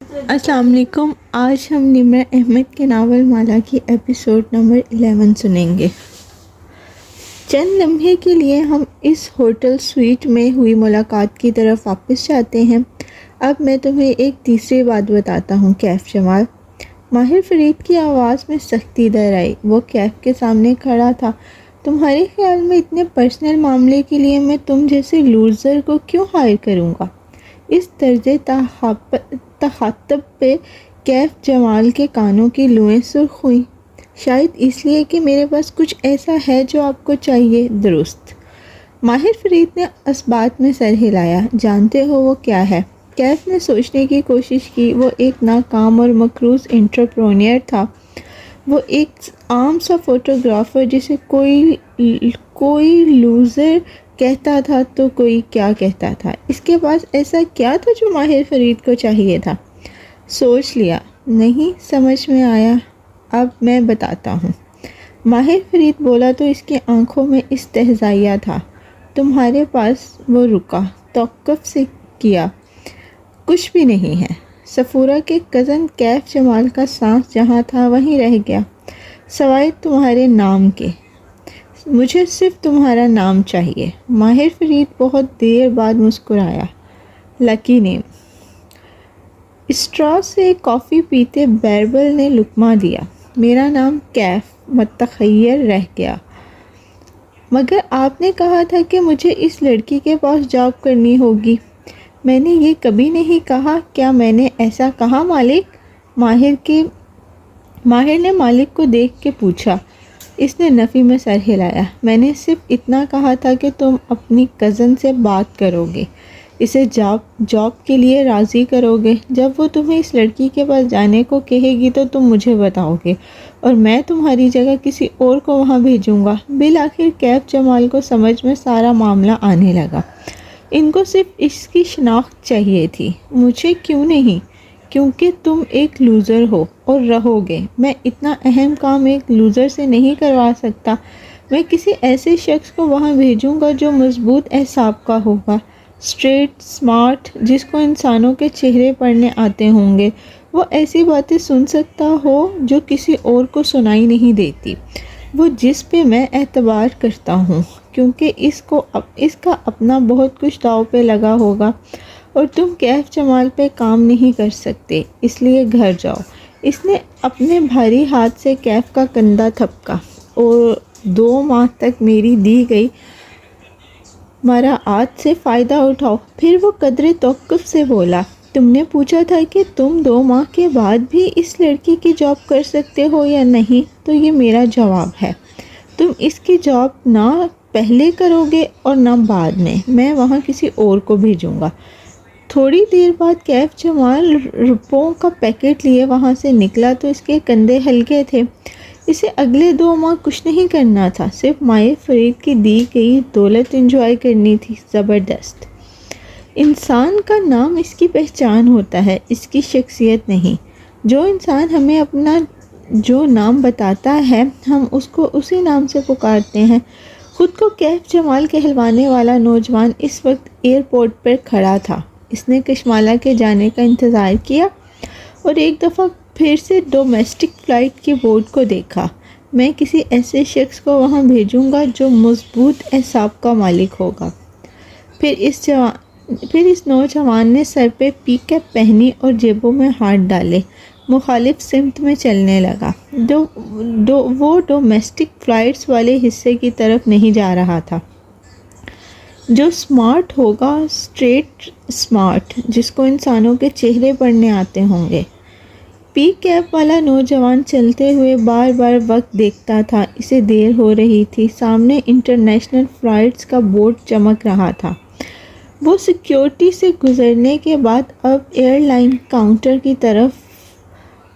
السلام علیکم. آج ہم نمرہ احمد کے ناول مالا کی ایپیسوڈ نمبر 11 سنیں گے. چند لمحے کے لیے ہم اس ہوٹل سویٹ میں ہوئی ملاقات کی طرف واپس جاتے ہیں. اب میں تمہیں ایک تیسری بات بتاتا ہوں کیف جمال. ماہر فرید کی آواز میں سختی در آئی. وہ کیف کے سامنے کھڑا تھا. تمہارے خیال میں اتنے پرسنل معاملے کے لیے میں تم جیسے لوزر کو کیوں ہائر کروں گا؟ اس طرز تخاطب پہ کیف جمال کے کانوں کی لوئیں سرخ ہوئیں. شاید اس لیے کہ میرے پاس کچھ ایسا ہے جو آپ کو چاہیے. درست. ماہر فرید نے اثبات میں سر ہلایا. جانتے ہو وہ کیا ہے؟ کیف نے سوچنے کی کوشش کی. وہ ایک ناکام اور مقروض انٹرپرینیور تھا. وہ ایک عام سا فوٹوگرافر جسے کوئی لوزر کہتا تھا تو کوئی کیا کہتا تھا. اس کے پاس ایسا کیا تھا جو ماہر فرید کو چاہیے تھا؟ سوچ لیا. نہیں سمجھ میں آیا. اب میں بتاتا ہوں. ماہر فرید بولا تو اس کی آنکھوں میں استہزائیہ تھا. تمہارے پاس. وہ رکا. توقف سے کیا. کچھ بھی نہیں ہے. صفورہ کے کزن کیف جمال کا سانس جہاں تھا وہیں رہ گیا. سوائے تمہارے نام کے. مجھے صرف تمہارا نام چاہیے. ماہر فرید بہت دیر بعد مسکرایا. لکی نیم. اسٹرا سے کافی پیتے بیربل نے لقمہ دیا. میرا نام کیف. متخیر رہ گیا. مگر آپ نے کہا تھا کہ مجھے اس لڑکی کے پاس جاب کرنی ہوگی. میں نے یہ کبھی نہیں کہا. کیا میں نے ایسا کہا مالک؟ ماہر نے مالک کو دیکھ کے پوچھا. اس نے نفی میں سر ہلایا. میں نے صرف اتنا کہا تھا کہ تم اپنی کزن سے بات کرو گے. اسے جاب کے لیے راضی کرو گے. جب وہ تمہیں اس لڑکی کے پاس جانے کو کہے گی تو تم مجھے بتاؤ گے اور میں تمہاری جگہ کسی اور کو وہاں بھیجوں گا. بالآخر کیف جمال کو سمجھ میں سارا معاملہ آنے لگا. ان کو صرف اس کی شناخت چاہیے تھی. مجھے کیوں نہیں؟ کیونکہ تم ایک لوزر ہو اور رہو گے. میں اتنا اہم کام ایک لوزر سے نہیں کروا سکتا. میں کسی ایسے شخص کو وہاں بھیجوں گا جو مضبوط اعصاب کا ہوگا. اسٹریٹ، اسمارٹ، جس کو انسانوں کے چہرے پڑھنے آتے ہوں گے. وہ ایسی باتیں سن سکتا ہو جو کسی اور کو سنائی نہیں دیتی. وہ جس پہ میں اعتبار کرتا ہوں. کیونکہ اس کا اپنا بہت کچھ داؤ پہ لگا ہوگا اور تم کیف جمال پہ کام نہیں کر سکتے. اس لیے گھر جاؤ. اس نے اپنے بھاری ہاتھ سے کیف کا کندھا تھپکا. اور 2 ماہ تک میری دی گئی مراعات سے فائدہ اٹھاؤ. پھر وہ قدرے توقف سے بولا. تم نے پوچھا تھا کہ تم 2 ماہ کے بعد بھی اس لڑکی کی جاب کر سکتے ہو یا نہیں. تو یہ میرا جواب ہے. تم اس کی جاب نہ پہلے کرو گے اور نہ بعد میں. میں وہاں کسی اور کو بھیجوں گا. تھوڑی دیر بعد کیف جمال روپوں کا پیکٹ لیے وہاں سے نکلا تو اس کے کندھے ہلکے تھے. اسے اگلے 2 ماہ کچھ نہیں کرنا تھا. صرف ماہر فرید کی دی گئی دولت انجوائے کرنی تھی. زبردست. انسان کا نام اس کی پہچان ہوتا ہے، اس کی شخصیت نہیں. جو انسان ہمیں اپنا جو نام بتاتا ہے ہم اس کو اسی نام سے پکارتے ہیں. خود کو کیف جمال کہلوانے والا نوجوان اس وقت ایئرپورٹ پر کھڑا تھا. اس نے کشمالہ کے جانے کا انتظار کیا اور ایک دفعہ پھر سے ڈومیسٹک فلائٹ کے بورڈ کو دیکھا. میں کسی ایسے شخص کو وہاں بھیجوں گا جو مضبوط اعصاب کا مالک ہوگا. پھر اس نوجوان نے سر پہ پی کیپ پہنی اور جیبوں میں ہاتھ ڈالے مخالف سمت میں چلنے لگا. وہ ڈومیسٹک فلائٹس والے حصے کی طرف نہیں جا رہا تھا. جو اسمارٹ ہوگا، اسٹریٹ اسمارٹ، جس کو انسانوں کے چہرے پڑھنے آتے ہوں گے. پی کیپ والا نوجوان چلتے ہوئے بار بار وقت دیکھتا تھا. اسے دیر ہو رہی تھی. سامنے انٹرنیشنل فلائٹس کا بورڈ چمک رہا تھا. وہ سیکیورٹی سے گزرنے کے بعد اب ایئر لائن کاؤنٹر کی طرف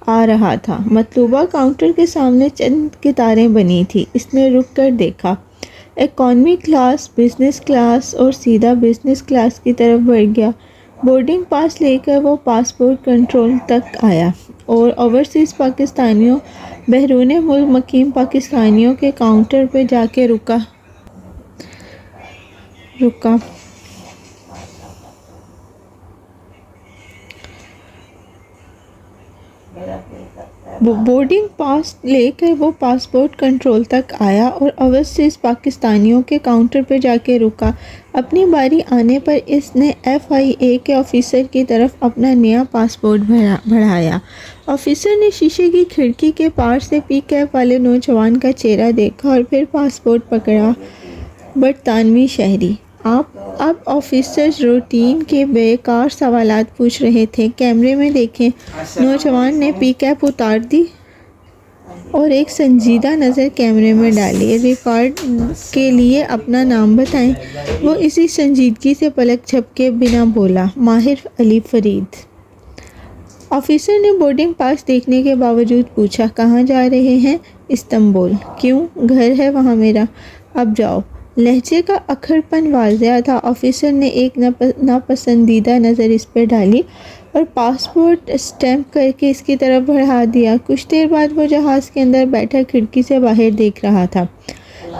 آ رہا تھا. مطلوبہ کاؤنٹر کے سامنے چند قطاریں بنی تھی. اس نے رک کر دیکھا. اکانومی کلاس، بزنس کلاس اور سیدھا بزنس کلاس کی طرف بڑھ گیا. بورڈنگ پاس لے کر وہ پاسپورٹ کنٹرول تک آیا اور اوورسیز پاکستانیوں، بیرون ملک مقیم پاکستانیوں کے کاؤنٹر پہ جا کے رکا. بورڈنگ پاس لے کر وہ پاسپورٹ کنٹرول تک آیا اور اول سے اس پاکستانیوں کے کاؤنٹر پہ جا کے رکا۔ اپنی باری آنے پر اس نے FIA کے آفیسر کی طرف اپنا نیا پاسپورٹ بڑھایا۔ آفیسر نے شیشے کی کھڑکی کے پار سے پی کیپ والے نوجوان کا چہرہ دیکھا اور پھر پاسپورٹ پکڑا۔ برطانوی شہری۔ اب آفیسرز روٹین کے بیکار سوالات پوچھ رہے تھے۔ کیمرے میں دیکھیں۔ نوجوان نے پی کیپ اتار دی اور ایک سنجیدہ نظر کیمرے میں ڈالی۔ ریکارڈ کے لیے اپنا نام بتائیں۔ وہ اسی سنجیدگی سے پلک جھپکے بنا بولا، ماہر علی فرید۔ آفیسر نے بورڈنگ پاس دیکھنے کے باوجود پوچھا، کہاں جا رہے ہیں؟ استنبول۔ کیوں؟ گھر ہے وہاں میرا۔ اب جاؤ۔ لہجے کا اکھڑ پن واضح تھا۔ آفیسر نے ایک ناپسندیدہ نظر اس پہ ڈالی اور پاسپورٹ اسٹیمپ کر کے اس کی طرف بڑھا دیا۔ کچھ دیر بعد وہ جہاز کے اندر بیٹھا کھڑکی سے باہر دیکھ رہا تھا۔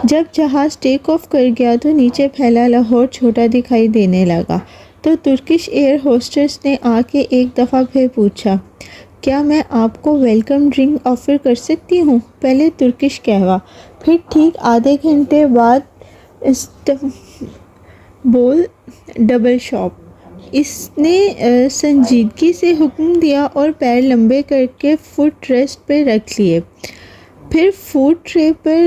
جب جہاز ٹیک آف کر گیا تو نیچے پھیلا لاہور چھوٹا دکھائی دینے لگا۔ تو ترکش ایئر ہوسٹس نے آ کے ایک دفعہ پھر پوچھا، کیا میں آپ کو ویلکم ڈرنک آفر کر سکتی ہوں؟ پہلے ترکش قہوہ، پھر ٹھیک آدھے گھنٹے بعد استنبول ڈبل شاٹ۔ اس نے سنجیدگی سے حکم دیا اور پیر لمبے کر کے فٹ ریسٹ پہ رکھ لیے۔ پھر فوڈ ٹرے پر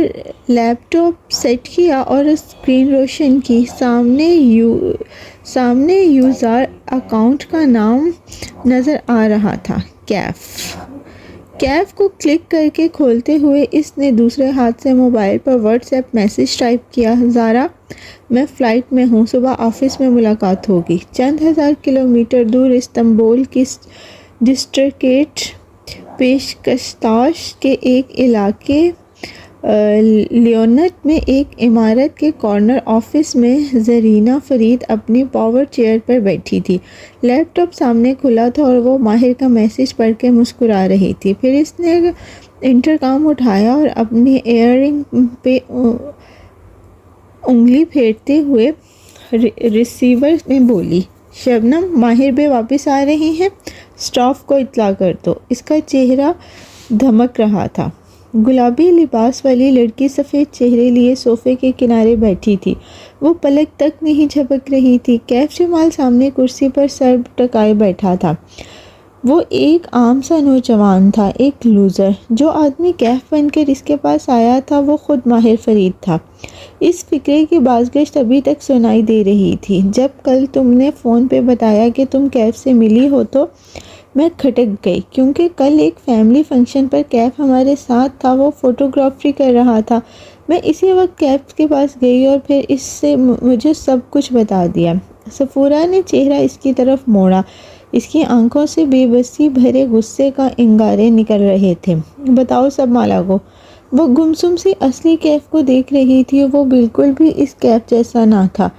لیپ ٹاپ سیٹ کیا اور اسکرین روشن کی۔ سامنے یوزر اکاؤنٹ کا نام نظر آ رہا تھا، کیف کو کلک کر کے کھولتے ہوئے اس نے دوسرے ہاتھ سے موبائل پر واٹس ایپ میسج ٹائپ کیا، زارا میں فلائٹ میں ہوں، صبح آفس میں ملاقات ہوگی۔ چند ہزار کلومیٹر دور استنبول کی ڈسٹرکٹ پیشکشتاش کے ایک علاقے لیونٹ میں ایک عمارت کے کارنر آفس میں زرینہ فرید اپنی پاور چیئر پر بیٹھی تھی۔ لیپ ٹاپ سامنے کھلا تھا اور وہ ماہر کا میسج پڑھ کے مسکرا رہی تھی۔ پھر اس نے انٹرکام اٹھایا اور اپنی ایئر رنگ پہ انگلی پھیرتے ہوئے ریسیور میں بولی، شبنم، ماہر بے واپس آ رہے ہیں، اسٹاف کو اطلاع کر دو۔ اس کا چہرہ دھمک رہا تھا۔ گلابی لباس والی لڑکی سفید چہرے لیے صوفے کے کنارے بیٹھی تھی۔ وہ پلک تک نہیں جھپک رہی تھی۔ کیف جمال سامنے کرسی پر سر ٹکائے بیٹھا تھا۔ وہ ایک عام سا نوجوان تھا، ایک لوزر۔ جو آدمی کیف بن کر اس کے پاس آیا تھا وہ خود ماہر فرید تھا۔ اس فقرے کی بازگشت ابھی تک سنائی دے رہی تھی۔ جب کل تم نے فون پہ بتایا کہ تم کیف سے ملی ہو تو میں کھٹک گئی، کیونکہ کل ایک فیملی فنکشن پر کیف ہمارے ساتھ تھا، وہ فوٹوگرافی کر رہا تھا۔ میں اسی وقت کیف کے پاس گئی اور پھر اس سے مجھے سب کچھ بتا دیا۔ صفورہ نے چہرہ اس کی طرف موڑا۔ اس کی آنکھوں سے بے بسی بھرے غصے کا انگارے نکل رہے تھے۔ بتاؤ سب مالا کو۔ وہ گمسم سی اصلی کیف کو دیکھ رہی تھی، وہ بالکل بھی اس کیف جیسا نہ تھا۔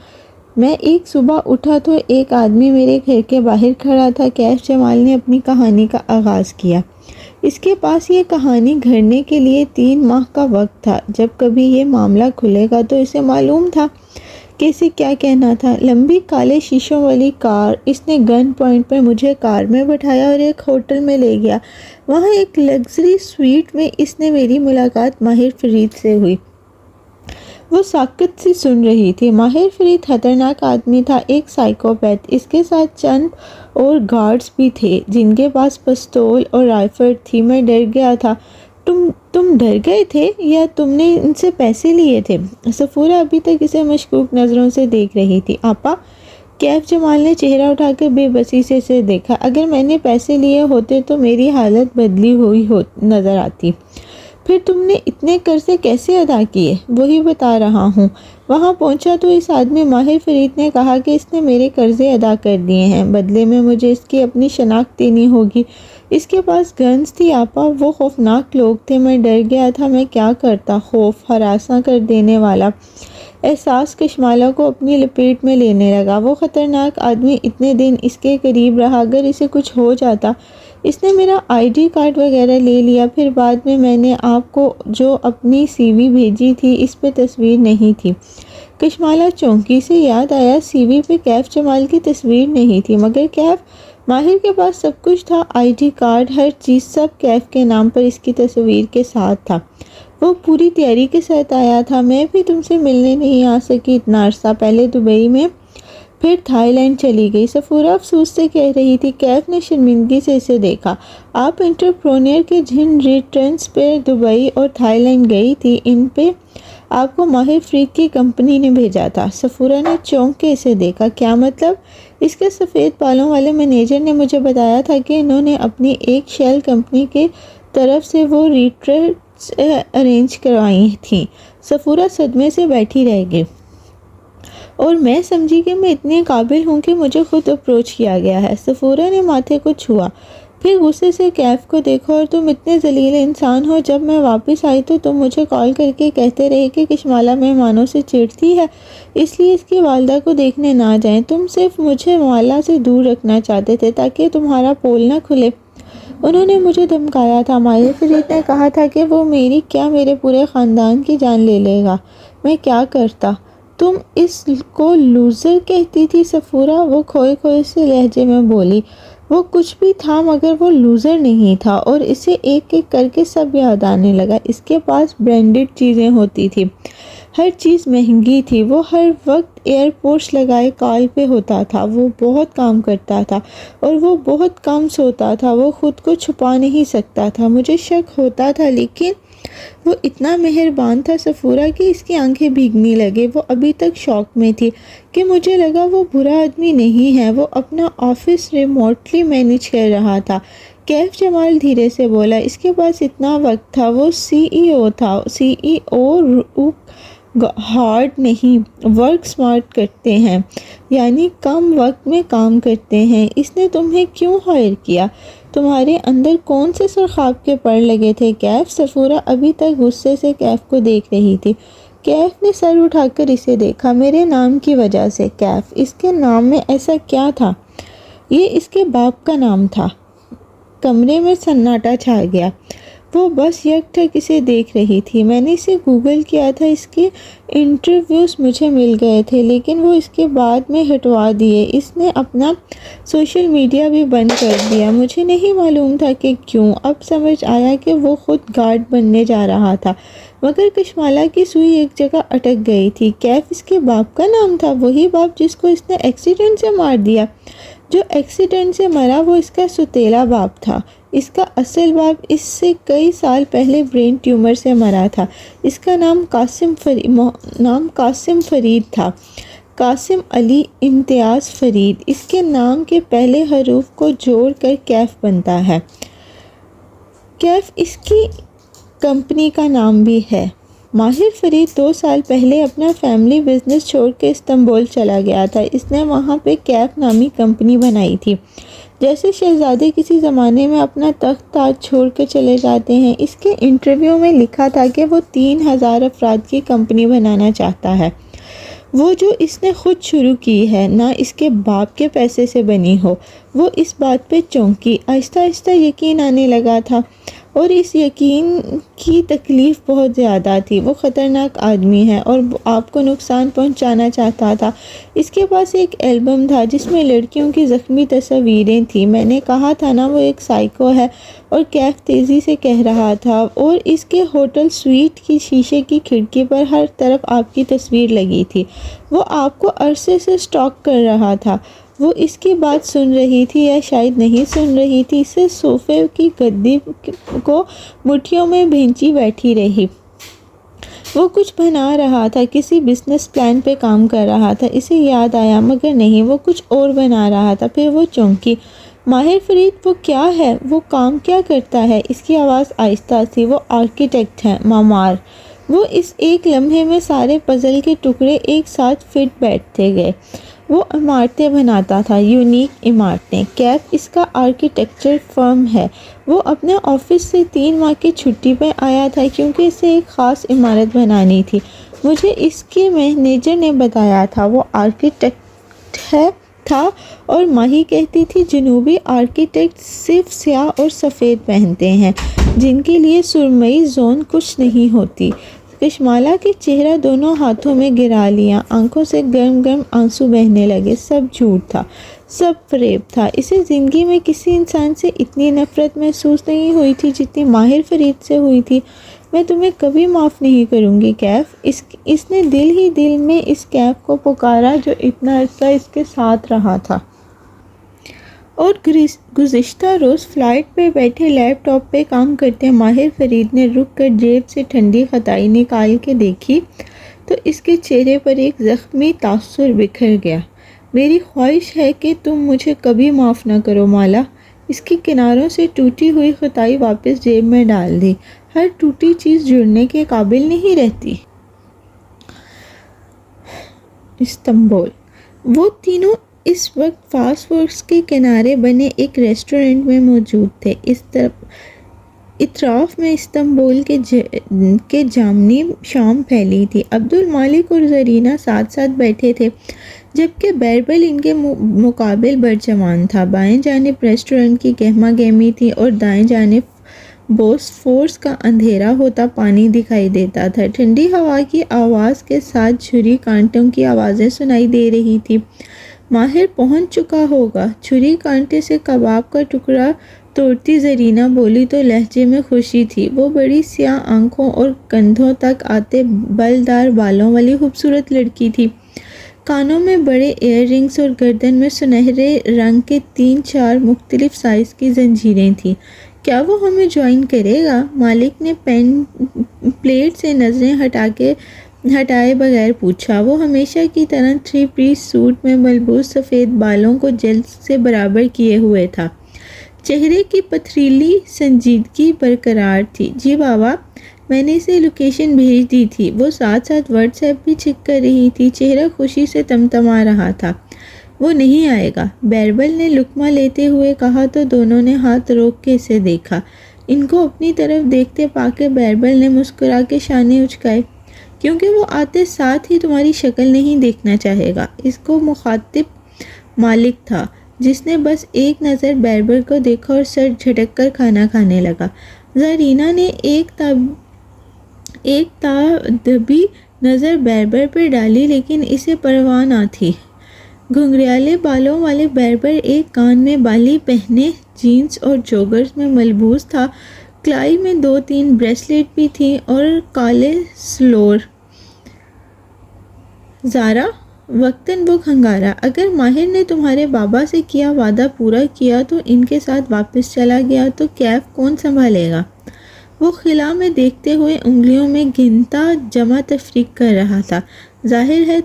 میں ایک صبح اٹھا تو ایک آدمی میرے گھر کے باہر کھڑا تھا۔ کیف جمال نے اپنی کہانی کا آغاز کیا۔ اس کے پاس یہ کہانی گھڑنے کے لیے 3 ماہ کا وقت تھا۔ جب کبھی یہ معاملہ کھلے گا تو اسے معلوم تھا کہ اسے کیا کہنا تھا۔ لمبی کالے شیشوں والی کار۔ اس نے گن پوائنٹ پر مجھے کار میں بٹھایا اور ایک ہوٹل میں لے گیا۔ وہاں ایک لگژری سویٹ میں اس نے میری ملاقات ماہر فرید سے ہوئی۔ وہ ساکت سی سن رہی تھی۔ ماہر فرید خطرناک آدمی تھا، ایک سائیکوپیتھ۔ اس کے ساتھ چند اور گارڈز بھی تھے جن کے پاس پستول اور رائفل تھی۔ میں ڈر گیا تھا۔ تم ڈر گئے تھے یا تم نے ان سے پیسے لیے تھے؟ صفورہ ابھی تک اسے مشکوک نظروں سے دیکھ رہی تھی۔ آپا، کیف جمال نے چہرہ اٹھا کر بے بسی سے اسے دیکھا۔ اگر میں نے پیسے لیے ہوتے تو میری حالت بدلی ہوئی نظر آتی۔ پھر تم نے اتنے قرضے کیسے ادا کیے؟ وہی بتا رہا ہوں۔ وہاں پہنچا تو اس آدمی ماہر فرید نے کہا کہ اس نے میرے قرضے ادا کر دیے ہیں، بدلے میں مجھے اس کی اپنی شناخت دینی ہوگی۔ اس کے پاس گنز تھی آپا۔ وہ خوفناک لوگ تھے۔ میں ڈر گیا تھا۔ میں کیا کرتا؟ خوف ہراساں کر دینے والا احساس کشمالہ کو اپنی لپیٹ میں لینے لگا۔ وہ خطرناک آدمی اتنے دن اس کے قریب رہا، اگر اسے کچھ ہو جاتا۔ اس نے میرا ID کارڈ وغیرہ لے لیا۔ پھر بعد میں نے آپ کو جو اپنی CV بھیجی تھی اس پہ تصویر نہیں تھی۔ کشمالہ چونکی سے یاد آیا، CV پہ کیف جمال کی تصویر نہیں تھی، مگر کیف ماہر کے پاس سب کچھ تھا، آئی ڈی کارڈ، ہر چیز، سب کیف کے نام پر اس کی تصویر کے ساتھ تھا۔ وہ پوری تیاری کے ساتھ آیا تھا۔ میں بھی تم سے ملنے نہیں آ سکی اتنا عرصہ، پہلے دبئی میں پھر تھائی لینڈ چلی گئی، صفورہ افسوس سے کہہ رہی تھی۔ کیف نے شرمندگی سے اسے دیکھا۔ آپ انٹرپرونیئر کے جن ریٹرنز پہ دبئی اور تھائی لینڈ گئی تھی، ان پہ آپ کو ماہر فرید کی کمپنی نے بھیجا تھا۔ صفورہ نے چونک کے اسے دیکھا۔ کیا مطلب؟ اس کے سفید بالوں والے مینیجر نے مجھے بتایا تھا کہ انہوں نے اپنی ایک شیل کمپنی کی طرف سے وہ ریٹرنز ارینج کروائی تھیں۔ صفورہ صدمے سے بیٹھی رہ گئی اور میں سمجھی کہ میں اتنے قابل ہوں کہ مجھے خود اپروچ کیا گیا ہے۔ صفورہ نے ماتھے کو چھوا، پھر غصے سے کیف کو دیکھا۔ اور تم اتنے ذلیل انسان ہو، جب میں واپس آئی تو تم مجھے کال کر کے کہتے رہے کہ کشمالہ مہمانوں سے چڑھتی ہے، اس لیے اس کی والدہ کو دیکھنے نہ جائیں۔ تم صرف مجھے مالا سے دور رکھنا چاہتے تھے تاکہ تمہارا پول نہ کھلے۔ انہوں نے مجھے دھمکایا تھا، ماہر فرید نے کہا تھا کہ وہ میری کیا میرے پورے خاندان کی جان لے لے گا۔ میں کیا کرتا؟ تم اس کو لوزر کہتی تھی صفورہ، وہ کھوئے کھوئے سے لہجے میں بولی۔ وہ کچھ بھی تھا مگر وہ لوزر نہیں تھا، اور اسے ایک ایک کر کے سب یاد آنے لگا۔ اس کے پاس برانڈڈ چیزیں ہوتی تھی، ہر چیز مہنگی تھی، وہ ہر وقت ایئرپورٹس لگائے کال پہ ہوتا تھا، وہ بہت کام کرتا تھا اور وہ بہت کم سوتا تھا، وہ خود کو چھپا نہیں سکتا تھا۔ مجھے شک ہوتا تھا لیکن وہ اتنا مہربان تھا صفورہ کہ اس کی آنکھیں بھیگنے لگے۔ وہ ابھی تک شوق میں تھی کہ مجھے لگا وہ برا آدمی نہیں ہے، وہ اپنا آفس ریموٹلی مینیج کر رہا تھا۔ کیف جمال دھیرے سے بولا، اس کے پاس اتنا وقت تھا، وہ سی ای او تھا۔ سی ای او ہارڈ نہیں، ورک سمارٹ کرتے ہیں، یعنی کم وقت میں کام کرتے ہیں۔ اس نے تمہیں کیوں ہائر کیا؟ تمہارے اندر کون سے سرخاب کے پر لگے تھے کیف؟ صفورہ ابھی تک غصے سے کیف کو دیکھ رہی تھی۔ کیف نے سر اٹھا کر اسے دیکھا۔ میرے نام کی وجہ سے کیف؟ اس کے نام میں ایسا کیا تھا؟ یہ اس کے باپ کا نام تھا۔ کمرے میں سناٹا چھا گیا۔ وہ بس یک ٹھک اسے دیکھ رہی تھی۔ میں نے اسے گوگل کیا تھا، اس کے انٹرویوز مجھے مل گئے تھے، لیکن وہ اس کے بعد میں ہٹوا دیے۔ اس نے اپنا سوشل میڈیا بھی بند کر دیا۔ مجھے نہیں معلوم تھا کہ کیوں۔ اب سمجھ آیا کہ وہ خود گارڈ بننے جا رہا تھا، مگر کشمالہ کی سوئی ایک جگہ اٹک گئی تھی۔ کیف اس کے باپ کا نام تھا؟ وہی باپ جس کو اس نے ایکسیڈنٹ سے مار دیا؟ جو ایکسیڈنٹ سے مرا وہ اس کا سوتیلا باپ تھا۔ اس کا اصل باپ اس سے کئی سال پہلے برین ٹیومر سے مرا تھا۔ اس کا نام قاسم فرید تھا، قاسم علی امتیاز فرید۔ اس کے نام کے پہلے حروف کو جوڑ کر کیف بنتا ہے۔ کیف اس کی کمپنی کا نام بھی ہے۔ ماہر فرید 2 سال پہلے اپنا فیملی بزنس چھوڑ کے استنبول چلا گیا تھا۔ اس نے وہاں پہ کیف نامی کمپنی بنائی تھی، جیسے شہزادے کسی زمانے میں اپنا تخت تاج چھوڑ کے چلے جاتے ہیں۔ اس کے انٹرویو میں لکھا تھا کہ وہ 3000 افراد کی کمپنی بنانا چاہتا ہے، وہ جو اس نے خود شروع کی ہے، نہ اس کے باپ کے پیسے سے بنی ہو۔ وہ اس بات پہ چونکی۔ آہستہ آہستہ یقین آنے لگا تھا، اور اس یقین کی تکلیف بہت زیادہ تھی۔ وہ خطرناک آدمی ہے اور آپ کو نقصان پہنچانا چاہتا تھا۔ اس کے پاس ایک البم تھا جس میں لڑکیوں کی زخمی تصویریں تھیں۔ میں نے کہا تھا نا وہ ایک سائیکو ہے، اور کیف تیزی سے کہہ رہا تھا، اور اس کے ہوٹل سویٹ کی شیشے کی کھڑکی پر ہر طرف آپ کی تصویر لگی تھی۔ وہ آپ کو عرصے سے سٹاک کر رہا تھا۔ وہ اس کی بات سن رہی تھی یا شاید نہیں سن رہی تھی، اسے صوفے کی گدی کو مٹھیوں میں بھینچی بیٹھی رہی۔ وہ کچھ بنا رہا تھا، کسی بزنس پلان پہ کام کر رہا تھا۔ اسے یاد آیا مگر نہیں، وہ کچھ اور بنا رہا تھا۔ پھر وہ چونکی۔ ماہر فرید وہ کیا ہے؟ وہ کام کیا کرتا ہے؟ اس کی آواز آہستہ تھی۔ وہ آرکیٹیکٹ ہے، معمار۔ وہ اس ایک لمحے میں سارے پزل کے ٹکڑے ایک ساتھ فٹ بیٹھتے گئے۔ وہ عمارتیں بناتا تھا، یونیک عمارتیں۔ کیف اس کا آرکیٹیکچر فرم ہے۔ وہ اپنے آفس سے 3 ماہ کی چھٹی پہ آیا تھا کیونکہ اسے ایک خاص عمارت بنانی تھی۔ مجھے اس کے مینیجر نے بتایا تھا۔ وہ آرکیٹیکٹ تھا، اور ماہی کہتی تھی جنوبی آرکیٹیکٹ صرف سیاہ اور سفید پہنتے ہیں، جن کے لیے سرمئی زون کچھ نہیں ہوتی۔ کشمالہ کے چہرہ دونوں ہاتھوں میں گرا لیا، آنکھوں سے گرم گرم آنسو بہنے لگے۔ سب جھوٹ تھا، سب فریب تھا۔ اسے زندگی میں کسی انسان سے اتنی نفرت محسوس نہیں ہوئی تھی جتنی ماہر فرید سے ہوئی تھی۔ میں تمہیں کبھی معاف نہیں کروں گی کیف۔ اس نے دل ہی دل میں اس کیف کو پکارا جو اتنا عرصہ اس کے ساتھ رہا تھا۔ اور گزشتہ روز فلائٹ پہ بیٹھے لیپ ٹاپ پہ کام کرتے ماہر فرید نے رک کر جیب سے ٹھنڈی خطائی نکال کے دیکھی تو اس کے چہرے پر ایک زخمی تاثر بکھر گیا۔ میری خواہش ہے کہ تم مجھے کبھی معاف نہ کرو مالا۔ اس کی کناروں سے ٹوٹی ہوئی خطائی واپس جیب میں ڈال دی۔ ہر ٹوٹی چیز جڑنے کے قابل نہیں رہتی۔ استنبول۔ وہ تینوں اس وقت فاسٹ فوڈ کے کنارے بنے ایک ریسٹورنٹ میں موجود تھے۔ اس اطراف میں استنبول کے جامنی شام پھیلی تھی۔ عبد المالک اور زرینہ ساتھ ساتھ بیٹھے تھے جبکہ بیربل ان کے مقابل برجمان تھا۔ بائیں جانب ریسٹورنٹ کی گہما گہمی تھی اور دائیں جانب بوسفورس کا اندھیرا ہوتا پانی دکھائی دیتا تھا۔ ٹھنڈی ہوا کی آواز کے ساتھ چھری کانٹوں کی آوازیں سنائی دے رہی تھی۔ ماہر پہنچ چکا ہوگا، چھری کانٹے سے کباب کا ٹکڑا توڑتی زرینہ بولی تو لہجے میں خوشی تھی۔ وہ بڑی سیاہ آنکھوں اور کندھوں تک آتے بالدار بالوں والی خوبصورت لڑکی تھی۔ کانوں میں بڑے ایئر رنگز اور گردن میں سنہرے رنگ کے 3-4 مختلف سائز کی زنجیریں تھیں۔ کیا وہ ہمیں جوائن کرے گا؟ مالک نے پلیٹ سے نظریں ہٹائے بغیر پوچھا۔ وہ ہمیشہ کی طرح 3 پیس سوٹ میں ملبوس سفید بالوں کو جلد سے برابر کیے ہوئے تھا۔ چہرے کی پتھریلی سنجیدگی برقرار تھی۔ جی بابا، میں نے اسے لوکیشن بھیج دی تھی۔ وہ ساتھ ساتھ واٹس ایپ بھی چیک کر رہی تھی۔ چہرہ خوشی سے تمتما رہا تھا۔ وہ نہیں آئے گا، بیربل نے لقمہ لیتے ہوئے کہا تو دونوں نے ہاتھ روک کے اسے دیکھا۔ ان کو اپنی طرف دیکھتے پا کے بیربل نے مسکرا کے شانے اچکائے۔ کیونکہ وہ آتے ساتھ ہی تمہاری شکل نہیں دیکھنا چاہے گا۔ اس کو مخاطب مالک تھا جس نے بس ایک نظر بیربل کو دیکھا اور سر جھٹک کر کھانا کھانے لگا۔ زرینہ نے ایک تادبی نظر بیربل پر ڈالی لیکن اسے پرواہ نہ تھی۔ گھنگریالے بالوں والے بیربل ایک کان میں بالی پہنے جینز اور جوگرز میں ملبوس تھا۔ کلائی میں 2-3 بریسلیٹ بھی تھی اور کالے سلور۔ زارا، وقتاً وہ کھنگارا، اگر ماہر نے تمہارے بابا سے کیا وعدہ پورا کیا تو ان کے ساتھ واپس چلا گیا تو کیف کون سنبھالے گا؟ وہ خلا میں دیکھتے ہوئے انگلیوں میں گنتا جمع تفریق کر رہا تھا۔ ظاہر ہے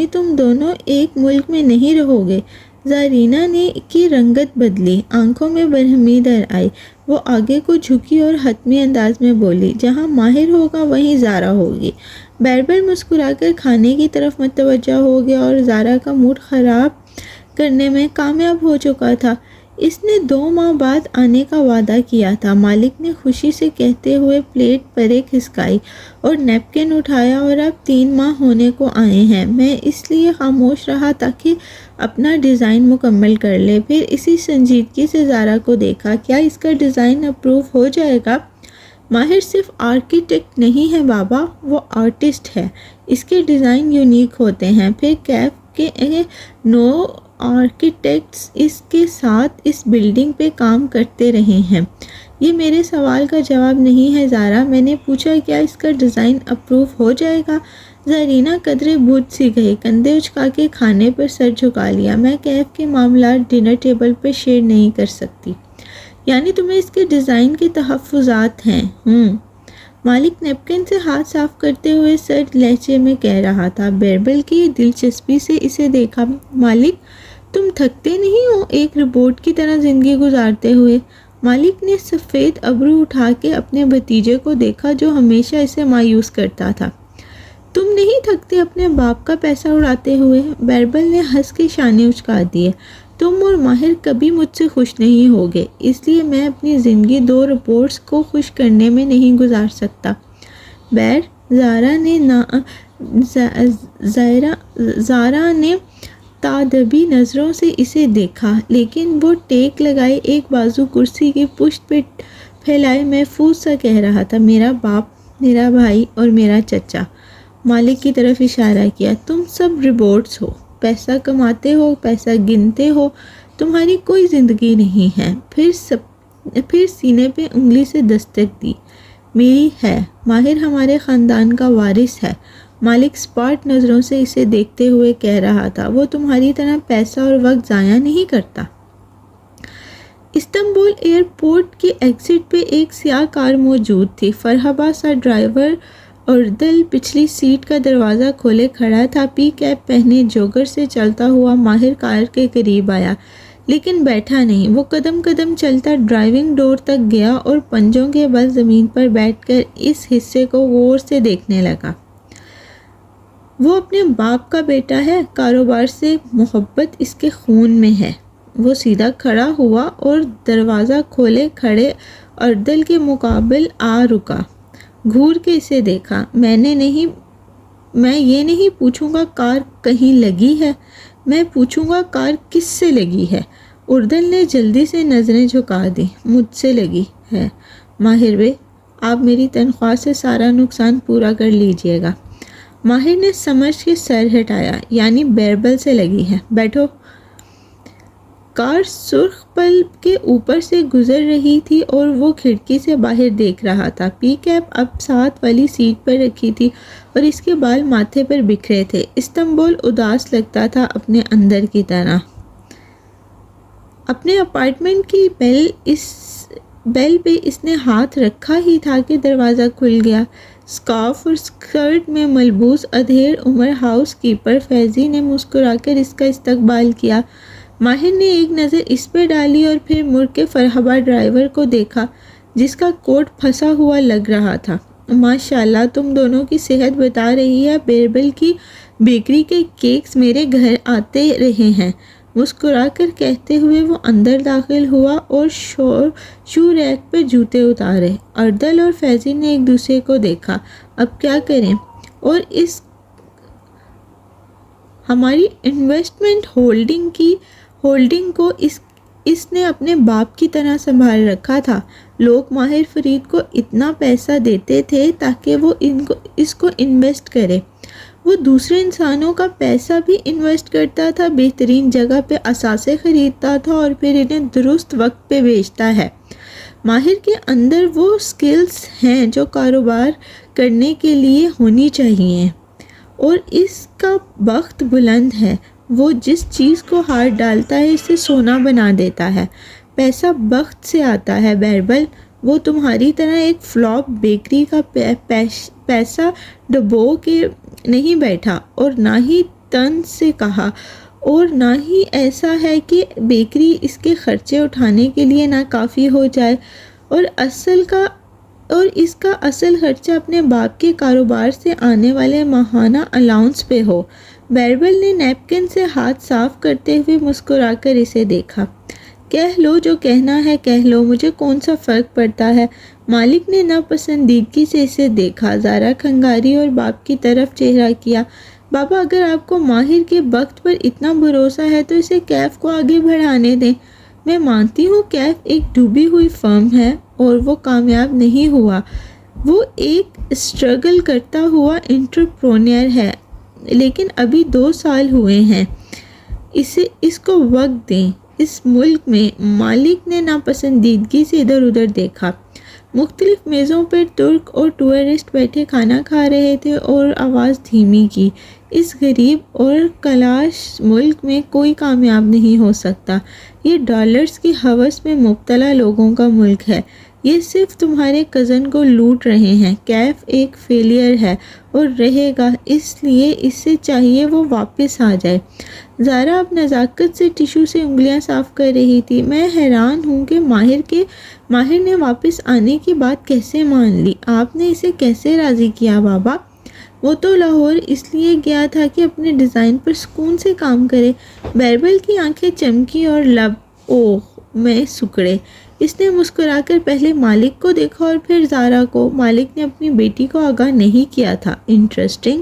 تم دونوں ایک ملک میں نہیں رہو گے۔ زرینہ نے کی رنگت بدلی، آنکھوں میں برہمی در آئی۔ وہ آگے کو جھکی اور حتمی انداز میں بولی، جہاں ماہر ہوگا وہیں زارا ہوگی۔ بیربل مسکرا کر کھانے کی طرف متوجہ ہو گیا اور زارا کا موڈ خراب کرنے میں کامیاب ہو چکا تھا۔ اس نے 2 ماہ بعد آنے کا وعدہ کیا تھا، مالک نے خوشی سے کہتے ہوئے پلیٹ پر ایک کھسکائی اور نیپکن اٹھایا، اور اب 3 ماہ ہونے کو آئے ہیں۔ میں اس لیے خاموش رہا تاکہ اپنا ڈیزائن مکمل کر لے۔ پھر اسی سنجیدگی سے زارا کو دیکھا، کیا اس کا ڈیزائن اپروو ہو جائے گا؟ ماہر صرف آرکیٹیکٹ نہیں ہے بابا، وہ آرٹسٹ ہے۔ اس کے ڈیزائن یونیک ہوتے ہیں۔ پھر کیف کے 9 آرکیٹیکٹس اس کے ساتھ اس بلڈنگ پہ کام کرتے رہے ہیں۔ یہ میرے سوال کا جواب نہیں ہے زارا، میں نے پوچھا کیا اس کا ڈیزائن اپروو ہو جائے گا؟ زرینہ قدرے بوجھ سی گئی، کندھے اچکا کے کھانے پر سر جھکا لیا۔ میں کیف کے معاملات ڈنر ٹیبل پر شیئر نہیں کر سکتی۔ یعنی تمہیں اس کے ڈیزائن کے تحفظات ہیں؟ مالک نیپکن سے ہاتھ صاف کرتے ہوئے سرد لہجے میں کہہ رہا تھا۔ بیربل کی دلچسپی سے اسے دیکھا۔ مالک، تم تھکتے نہیں ہو ایک روبوٹ کی طرح زندگی گزارتے ہوئے؟ مالک نے سفید ابرو اٹھا کے اپنے بھتیجے کو دیکھا جو ہمیشہ اسے مایوس کرتا تھا۔ تم نہیں تھکتے اپنے باپ کا پیسہ اڑاتے ہوئے؟ بیربل نے ہنس کے شانے اچکا دیے۔ تم اور ماہر کبھی مجھ سے خوش نہیں ہوگے، اس لیے میں اپنی زندگی 2 روبوٹس کو خوش کرنے میں نہیں گزار سکتا۔ زارا نے تادبی نظروں سے اسے دیکھا، لیکن وہ ٹیک لگائے ایک بازو کرسی کی پشت پہ پھیلائے محفوظ سا کہہ رہا تھا، میرا باپ، میرا بھائی اور میرا چچا۔ مالک کی طرف اشارہ کیا، تم سب روبوٹس ہو، پیسہ کماتے ہو، پیسہ گنتے ہو، تمہاری کوئی زندگی نہیں ہے۔ پھر سینے پہ انگلی سے دستک دی۔ میری ہے، ماہر ہمارے خاندان کا وارث ہے، مالک اسپاٹ نظروں سے اسے دیکھتے ہوئے کہہ رہا تھا۔ وہ تمہاری طرح پیسہ اور وقت ضائع نہیں کرتا۔ استنبول ایئرپورٹ کی ایگزٹ پہ ایک سیاہ کار موجود تھی۔ فرحبا سا ڈرائیور اردل پچھلی سیٹ کا دروازہ کھولے کھڑا تھا۔ پی کیپ پہنے جوگر سے چلتا ہوا ماہر کار کے قریب آیا، لیکن بیٹھا نہیں۔ وہ قدم قدم چلتا ڈرائیونگ ڈور تک گیا اور پنجوں کے بل زمین پر بیٹھ کر اس حصے کو غور سے دیکھنے لگا۔ وہ اپنے باپ کا بیٹا ہے، کاروبار سے محبت اس کے خون میں ہے۔ وہ سیدھا کھڑا ہوا اور دروازہ کھولے کھڑے اردل کے مقابل آ رکا۔ گھور کے اسے دیکھا۔ میں یہ نہیں پوچھوں گا کار کہیں لگی ہے، میں پوچھوں گا کار کس سے لگی ہے۔ اردل نے جلدی سے نظریں جھکا دی۔ مجھ سے لگی ہے ماہر بے، آپ میری تنخواہ سے سارا نقصان پورا کر لیجئے گا۔ ماہر نے سمجھ کے سر ہٹایا۔ یعنی بیربل سے لگی ہے، بیٹھو۔ کار سرخ پل کے اوپر سے گزر رہی تھی اور وہ کھڑکی سے باہر دیکھ رہا تھا۔ پی کیپ اب ساتھ والی سیٹ پر رکھی تھی اور اس کے بال ماتھے پر بکھرے تھے۔ استنبول اداس لگتا تھا اپنے اندر کی طرح۔ اپنے اپارٹمنٹ کی بیل پہ اس نے ہاتھ رکھا ہی تھا کہ دروازہ کھل گیا۔ اسکارف اور اسکرٹ میں ملبوس ادھیڑ عمر ہاؤس کیپر فیضی نے مسکرا کر اس کا استقبال کیا۔ ماہر نے ایک نظر اس پہ ڈالی اور پھر مڑ کے فرحبا ڈرائیور کو دیکھا جس کا کوٹ پھنسا ہوا لگ رہا تھا۔ ماشاءاللہ، تم دونوں کی صحت بتا رہی ہے، بیربل کی بیکری کے کیکس میرے گھر آتے رہے ہیں۔ مسکرا کر کہتے ہوئے وہ اندر داخل ہوا اور شو ریک پہ جوتے اتارے۔ اردل اور فیضی نے ایک دوسرے کو دیکھا۔ اب کیا کریں؟ اور ہماری انویسٹمنٹ ہولڈنگ کو اس نے اپنے باپ کی طرح سنبھال رکھا تھا۔ لوگ ماہر فرید کو اتنا پیسہ دیتے تھے تاکہ وہ اس کو انویسٹ کرے۔ وہ دوسرے انسانوں کا پیسہ بھی انویسٹ کرتا تھا، بہترین جگہ پہ اثاثے خریدتا تھا اور پھر انہیں درست وقت پہ بیچتا ہے۔ ماہر کے اندر وہ سکلز ہیں جو کاروبار کرنے کے لیے ہونی چاہیے، اور اس کا بخت بلند ہے۔ وہ جس چیز کو ہاتھ ڈالتا ہے اسے سونا بنا دیتا ہے۔ پیسہ بخت سے آتا ہے بیربل۔ وہ تمہاری طرح ایک فلاپ بیکری کا پیسہ ڈبو کے نہیں بیٹھا، اور نہ ہی تن سے کہا، اور نہ ہی ایسا ہے کہ بیکری اس کے خرچے اٹھانے کے لیے ناکافی ہو جائے اور اس کا اصل خرچہ اپنے باپ کے کاروبار سے آنے والے ماہانہ الاؤنس پہ ہو۔ بیربل نے نیپکن سے ہاتھ صاف کرتے ہوئے مسکرا کر اسے دیکھا۔ کہہ لو جو کہنا ہے کہہ لو، مجھے کون سا فرق پڑتا ہے؟ مالک نے ناپسندیدگی سے اسے دیکھا، ذرا کھنگاری اور باپ کی طرف چہرہ کیا۔ بابا، اگر آپ کو ماہر کے بخت پر اتنا بھروسہ ہے تو اسے کیف کو آگے بڑھانے دیں۔ میں مانتی ہوں کیف ایک ڈوبی ہوئی فرم ہے اور وہ کامیاب نہیں ہوا۔ وہ ایک اسٹرگل کرتا ہوا انٹرپرینور ہے، لیکن ابھی 2 سال ہوئے ہیں۔ اس کو وقت دیں۔ اس ملک میں، مالک نے ناپسندیدگی سے ادھر ادھر دیکھا۔ مختلف میزوں پر ترک اور ٹورسٹ بیٹھے کھانا کھا رہے تھے اور آواز دھیمی کی۔ اس غریب اور کلاش ملک میں کوئی کامیاب نہیں ہو سکتا۔ یہ ڈالرز کی ہوس میں مبتلا لوگوں کا ملک ہے۔ یہ صرف تمہارے کزن کو لوٹ رہے ہیں۔ کیف ایک فیلئر ہے اور رہے گا، اس لیے اسے چاہیے وہ واپس آ جائے۔ زارا اب نزاکت سے ٹشو سے انگلیاں صاف کر رہی تھی۔ میں حیران ہوں کہ ماہر نے واپس آنے کی بات کیسے مان لی؟ آپ نے اسے کیسے راضی کیا بابا؟ وہ تو لاہور اس لیے گیا تھا کہ اپنے ڈیزائن پر سکون سے کام کرے۔ بیربل کی آنکھیں چمکی اور لب میں سکڑے۔ اس نے مسکرا کر پہلے مالک کو دیکھا اور پھر زارا کو۔ مالک نے اپنی بیٹی کو آگاہ نہیں کیا تھا۔ انٹرسٹنگ۔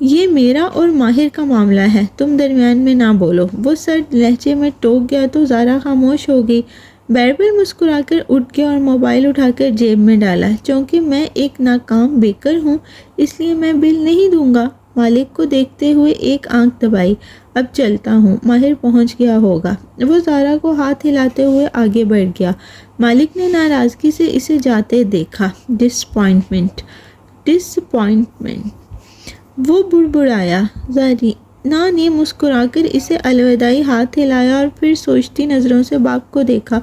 یہ میرا اور ماہر کا معاملہ ہے، تم درمیان میں نہ بولو۔ وہ سرد لہجے میں ٹوک گیا تو زارا خاموش ہو گئی۔ بیربل مسکرا کر اٹھ گیا اور موبائل اٹھا کر جیب میں ڈالا۔ چونکہ میں ایک ناکام بیکر ہوں، اس لیے میں بل نہیں دوں گا۔ مالک کو دیکھتے ہوئے ایک آنکھ دبائی۔ اب چلتا ہوں، ماہر پہنچ گیا ہوگا۔ وہ زارا کو ہاتھ ہلاتے ہوئے آگے بڑھ گیا۔ مالک نے ناراضگی سے اسے جاتے دیکھا۔ ڈسپوائنٹمنٹ، وہ بڑبڑایا۔ زرینا نے مسکرا کر اسے الوداعی ہاتھ ہلایا اور پھر سوچتی نظروں سے باپ کو دیکھا۔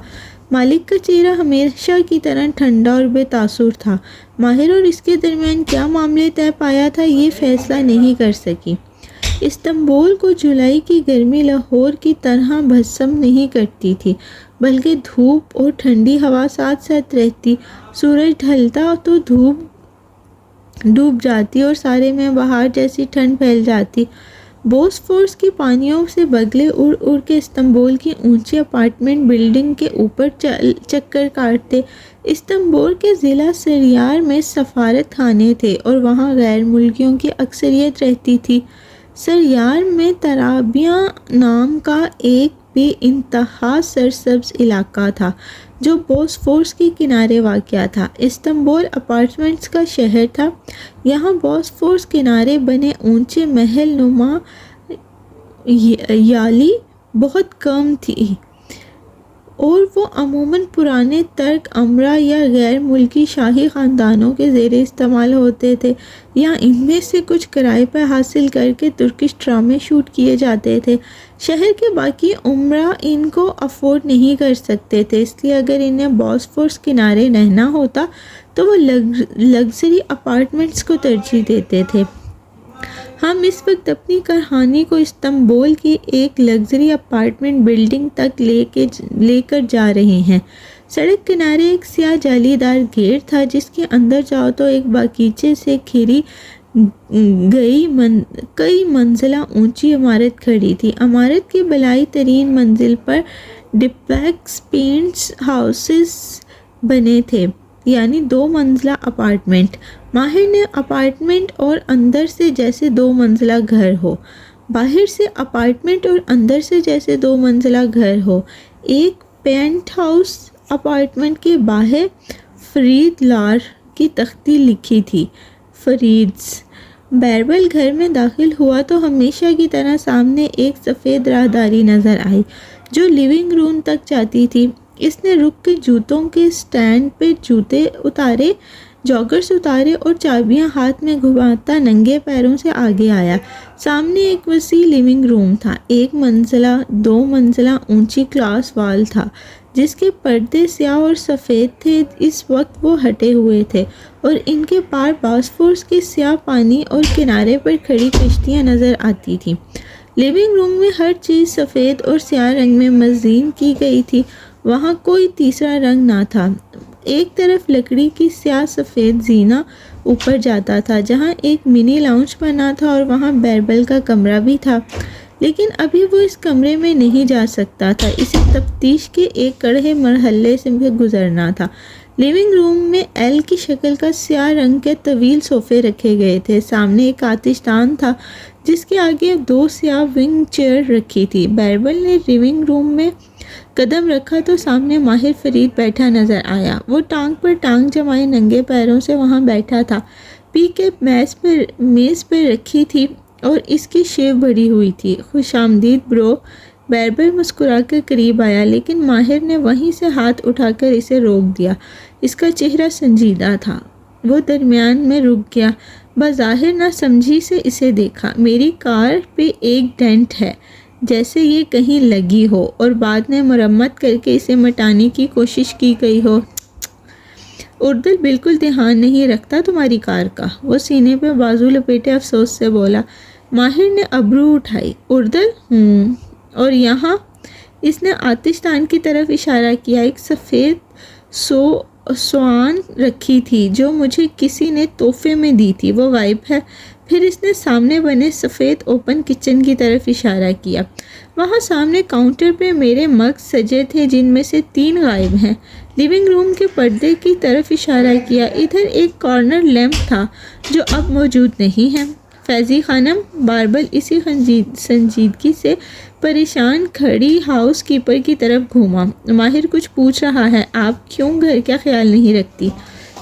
مالک کا چہرہ ہمیشہ کی طرح ٹھنڈا اور بے تاثر تھا۔ ماہر اور اس کے درمیان کیا معاملے طے پایا تھا، یہ فیصلہ نہیں کر سکی۔ استنبول کو جولائی کی گرمی لاہور کی طرح بھسم نہیں کرتی تھی، بلکہ دھوپ اور ٹھنڈی ہوا ساتھ ساتھ رہتی۔ سورج ڈھلتا تو دھوپ ڈوب جاتی اور سارے میں بہار جیسی ٹھنڈ پھیل جاتی۔ بوسفورس کی پانیوں سے بگلے اڑ اڑ کے استنبول کی اونچی اپارٹمنٹ بلڈنگ کے اوپر چکر کاٹتے۔ استنبول کے ضلع سریار میں سفارت خانے تھے اور وہاں غیر ملکیوں کی اکثریت رہتی تھی۔ سریار میں ترابیہ نام کا ایک بے انتہا سرسبز علاقہ تھا جو بوسفورس کے کنارے واقع تھا۔ استنبول اپارٹمنٹس کا شہر تھا۔ یہاں بوسفورس کنارے بنے اونچے محل نما یالی بہت کم تھی اور وہ عموماً پرانے ترک امرا یا غیر ملکی شاہی خاندانوں کے زیر استعمال ہوتے تھے، یا ان میں سے کچھ کرائے پہ حاصل کر کے ترکش ڈرامے شوٹ کیے جاتے تھے۔ شہر کے باقی امرا ان کو افورڈ نہیں کر سکتے تھے، اس لیے اگر انہیں بوسفورس کنارے رہنا ہوتا تو وہ لگژری اپارٹمنٹس کو ترجیح دیتے تھے۔ ہم اس وقت اپنی کہانی کو استنبول کی ایک لگژری اپارٹمنٹ بلڈنگ تک لے کر جا رہے ہیں۔ سڑک کنارے ایک سیاہ جالی دار گیٹ تھا جس کے اندر جاؤ تو ایک باغیچے سے گھری کئی منزلہ اونچی عمارت کھڑی تھی۔ عمارت کی بالائی ترین منزل پر ڈپلیکس پینٹس ہاؤسز بنے تھے، یعنی 2 منزلہ اپارٹمنٹ۔ ماہر نے اپارٹمنٹ اور اندر سے جیسے 2 منزلہ گھر ہو، باہر سے اپارٹمنٹ اور اندر سے جیسے 2 منزلہ گھر ہو۔ ایک پینٹ ہاؤس اپارٹمنٹ کے باہر فرید لار کی تختی لکھی تھی، فریدز۔ بیربل گھر میں داخل ہوا تو ہمیشہ کی طرح سامنے ایک سفید راہداری نظر آئی جو لیونگ روم تک جاتی تھی۔ اس نے رک کے جوتوں کے سٹینڈ پہ جوتے اتارے، جاگرز اتارے اور چابیاں ہاتھ میں گھماتا ننگے پیروں سے آگے آیا۔ سامنے ایک وسیع لیونگ روم تھا، 1 منزلہ 2 منزلہ اونچی گلاس وال تھا جس کے پردے سیاہ اور سفید تھے۔ اس وقت وہ ہٹے ہوئے تھے اور ان کے پار بوسفورس کے سیاہ پانی اور کنارے پر کھڑی کشتیاں نظر آتی تھیں۔ لیونگ روم میں ہر چیز سفید اور سیاہ رنگ میں مزین کی گئی تھی، وہاں کوئی تیسرا رنگ نہ تھا۔ ایک طرف لکڑی کی سیاہ سفید زینہ اوپر جاتا تھا جہاں ایک منی لاؤنج بنا تھا اور وہاں بیربل کا کمرہ بھی تھا، لیکن ابھی وہ اس کمرے میں نہیں جا سکتا تھا، اسے تفتیش کے ایک کڑے مرحلے سے گزرنا تھا۔ لیونگ روم میں ایل کی شکل کا سیاہ رنگ کے طویل صوفے رکھے گئے تھے۔ سامنے ایک آتش دان تھا جس کے آگے 2 سیاہ ونگ چیئر رکھی تھی۔ بیربل نے لیونگ روم میں قدم رکھا تو سامنے ماہر فرید بیٹھا نظر آیا۔ وہ ٹانگ پر ٹانگ جمائے ننگے پیروں سے وہاں بیٹھا تھا، پی کے میز پر رکھی تھی اور اس کی شیو بڑھی ہوئی تھی۔ خوش آمدید برو۔ بیربل مسکرا کر قریب آیا، لیکن ماہر نے وہیں سے ہاتھ اٹھا کر اسے روک دیا۔ اس کا چہرہ سنجیدہ تھا۔ وہ درمیان میں رک گیا، بظاہر نہ سمجھی سے اسے دیکھا۔ میری کار پہ ایک ڈینٹ ہے، جیسے یہ کہیں لگی ہو اور بعد میں مرمت کر کے اسے مٹانے کی کوشش کی گئی ہو۔ اردل بالکل دھیان نہیں رکھتا تمہاری کار کا، وہ سینے پہ بازو لپیٹے افسوس سے بولا۔ ماہر نے ابرو اٹھائی۔ اردل؟ اور یہاں؟ اس نے آتش دان کی طرف اشارہ کیا۔ ایک سفید سوان رکھی تھی جو مجھے کسی نے تحفے میں دی تھی، وہ غائب ہے۔ پھر اس نے سامنے بنے سفید اوپن کچن کی طرف اشارہ کیا۔ وہاں سامنے کاؤنٹر پہ میرے مگ سجے تھے جن میں سے 3 غائب ہیں۔ لیونگ روم کے پردے کی طرف اشارہ کیا۔ ادھر ایک کارنر لیمپ تھا جو اب موجود نہیں ہے۔ فیضی خانم، باربل اسی سنجیدگی سے پریشان کھڑی ہاؤس کیپر کی طرف گھوما۔ ماہر کچھ پوچھ رہا ہے، آپ کیوں گھر کا خیال نہیں رکھتی؟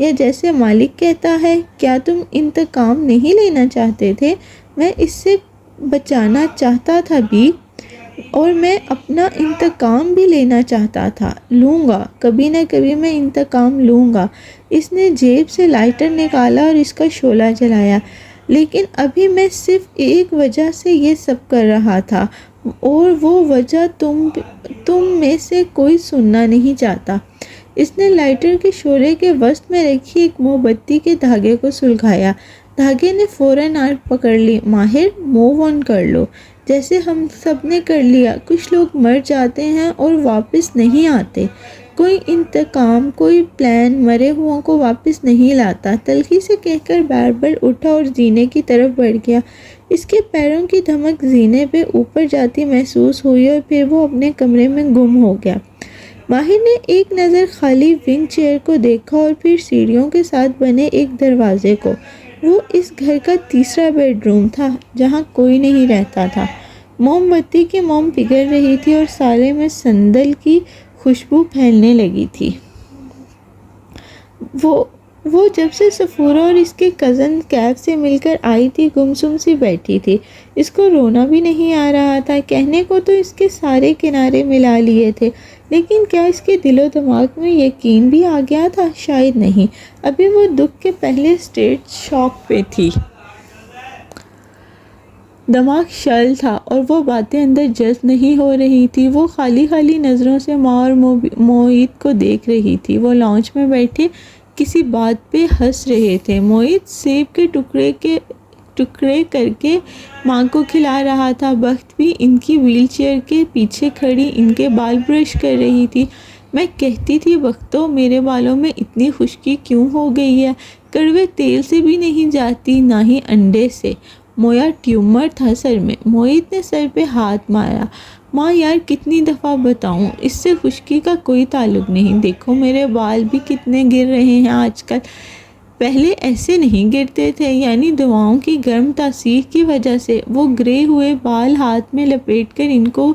یا جیسے مالک کہتا ہے کیا تم انتقام نہیں لینا چاہتے تھے؟ میں اس سے بچانا چاہتا تھا بھی، اور میں اپنا انتقام بھی لینا چاہتا تھا۔ لوں گا، کبھی نہ کبھی میں انتقام لوں گا۔ اس نے جیب سے لائٹر نکالا اور اس کا شعلہ جلایا۔ لیکن ابھی میں صرف ایک وجہ سے یہ سب کر رہا تھا، اور وہ وجہ تم میں سے کوئی سننا نہیں چاہتا۔ اس نے لائٹر کے شعلے کے وسط میں رکھی ایک موم بتی کے دھاگے کو سلگایا۔ دھاگے نے فوراً آگ پکڑ لی۔ ماہر، موو آن کر لو، جیسے ہم سب نے کر لیا۔ کچھ لوگ مر جاتے ہیں اور واپس نہیں آتے۔ کوئی انتقام، کوئی پلان مرے ہوں کو واپس نہیں لاتا۔ تلخی سے کہہ کر باربر اٹھا اور زینے کی طرف بڑھ گیا۔ اس کے پیروں کی دھمک زینے پہ اوپر جاتی محسوس ہوئی اور پھر وہ اپنے کمرے میں گم ہو گیا۔ ماہر نے ایک نظر خالی ونگ چیئر کو دیکھا اور پھر سیڑھیوں کے ساتھ بنے ایک دروازے کو۔ وہ اس گھر کا تیسرا بیڈ روم تھا جہاں کوئی نہیں رہتا تھا۔ موم بتی کی موم پگھل رہی تھی اور سالے میں سندل کی خوشبو پھیلنے لگی تھی۔ وہ جب سے سفورہ اور اس کے کزن کیف سے مل کر آئی تھی گمسم سی بیٹھی تھی۔ اس کو رونا بھی نہیں آ رہا تھا۔ کہنے کو تو اس کے سارے کنارے ملا لیے تھے، لیکن کیا اس کے دل و دماغ میں یقین بھی آ گیا تھا؟ شاید نہیں۔ ابھی وہ دکھ کے پہلے سٹیج شاک پہ تھی۔ دماغ شل تھا اور وہ باتیں اندر جذب نہیں ہو رہی تھی۔ وہ خالی خالی نظروں سے ماں اور معید کو دیکھ رہی تھی۔ وہ لاؤنج میں بیٹھے کسی بات پہ ہنس رہے تھے۔ معید سیب کے ٹکڑے کر کے ماں کو کھلا رہا تھا۔ بخت بھی ان کی ویل چیئر کے پیچھے کھڑی ان کے بال برش کر رہی تھی۔ میں کہتی تھی بختو، میرے بالوں میں اتنی خشکی کیوں ہو گئی ہے؟ کڑوے تیل سے بھی نہیں جاتی، نہ ہی انڈے سے۔ مویا ٹیومر تھا سر میں۔ معید نے سر پہ ہاتھ مارا۔ ماں یار کتنی دفعہ بتاؤں، اس سے خشکی کا کوئی تعلق نہیں۔ دیکھو میرے بال بھی کتنے گر رہے ہیں آج کل، پہلے ایسے نہیں گرتے تھے۔ یعنی دواؤں کی گرم تاثیر کی وجہ سے۔ وہ گرے ہوئے بال ہاتھ میں لپیٹ کر ان کو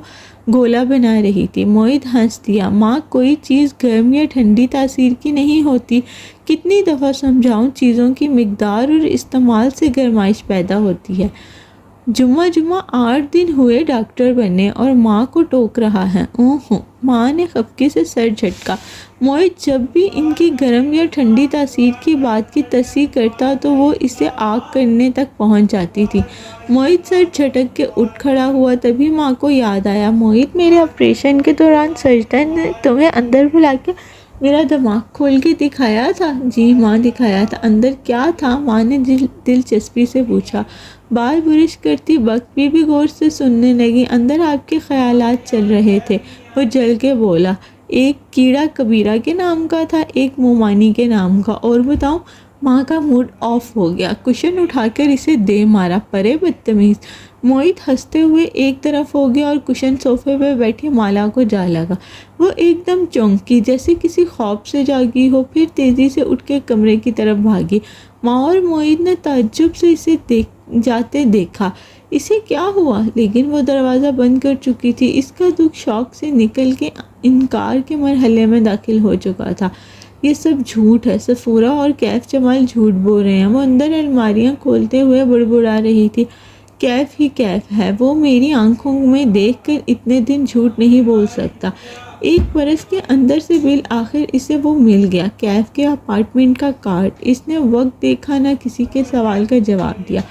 گولا بنا رہی تھی۔ معید ہنس دیا۔ ماں کوئی چیز گرم یا ٹھنڈی تاثیر کی نہیں ہوتی۔ کتنی دفعہ سمجھاؤں، چیزوں کی مقدار اور استعمال سے گرمائش پیدا ہوتی ہے۔ جمعہ 8 دن ہوئے ڈاکٹر بنے اور ماں کو ٹوک رہا ہے۔ اوہ، ماں نے خفگی سے سر جھٹکا۔ معید جب بھی ان کی گرم یا ٹھنڈی تاثیر کی بات کی تصحیح کرتا تو وہ اسے آگ کرنے تک پہنچ جاتی تھی۔ معید سر جھٹک کے اٹھ کھڑا ہوا۔ تبھی ماں کو یاد آیا، معید میرے آپریشن کے دوران سرجن نے تمہیں اندر بلا کے میرا دماغ کھول کے دکھایا تھا؟ جی ماں، دکھایا تھا۔ اندر کیا تھا؟ ماں نے دلچسپی سے پوچھا۔ بال برش کرتی بخت بھی غور سے سننے لگی۔ اندر آپ کے خیالات چل رہے تھے، وہ جل کے بولا۔ ایک کیڑا کبیرہ کے نام کا تھا، ایک مومانی کے نام کا، اور بتاؤں؟ ماں کا موڈ آف ہو گیا۔ کشن اٹھا کر اسے دے مارا، پرے بدتمیز۔ معید ہنستے ہوئے ایک طرف ہو گیا اور کشن صوفے پہ بیٹھی مالا کو جا لگا۔ وہ ایک دم چونکی، جیسے کسی خواب سے جاگی ہو، پھر تیزی سے اٹھ کے کمرے کی طرف بھاگی۔ ماں اور معید نے تعجب سے اسے جاتے دیکھا۔ اسے کیا ہوا؟ لیکن وہ دروازہ بند کر چکی تھی۔ اس کا دکھ شوق سے نکل کے انکار کے مرحلے میں داخل ہو چکا تھا۔ یہ سب جھوٹ ہے، سفورہ اور کیف جمال جھوٹ بول رہے ہیں۔ وہ اندر الماریاں کھولتے ہوئے بڑبڑا رہی تھی۔ کیف ہی کیف ہے، وہ میری آنکھوں میں دیکھ کر اتنے دن جھوٹ نہیں بول سکتا۔ 1 برس کے اندر سے بالآخر اسے وہ مل گیا، کیف کے اپارٹمنٹ کا کارڈ۔ اس نے وقت دیکھا، نہ کسی کے سوال کا جواب دیا،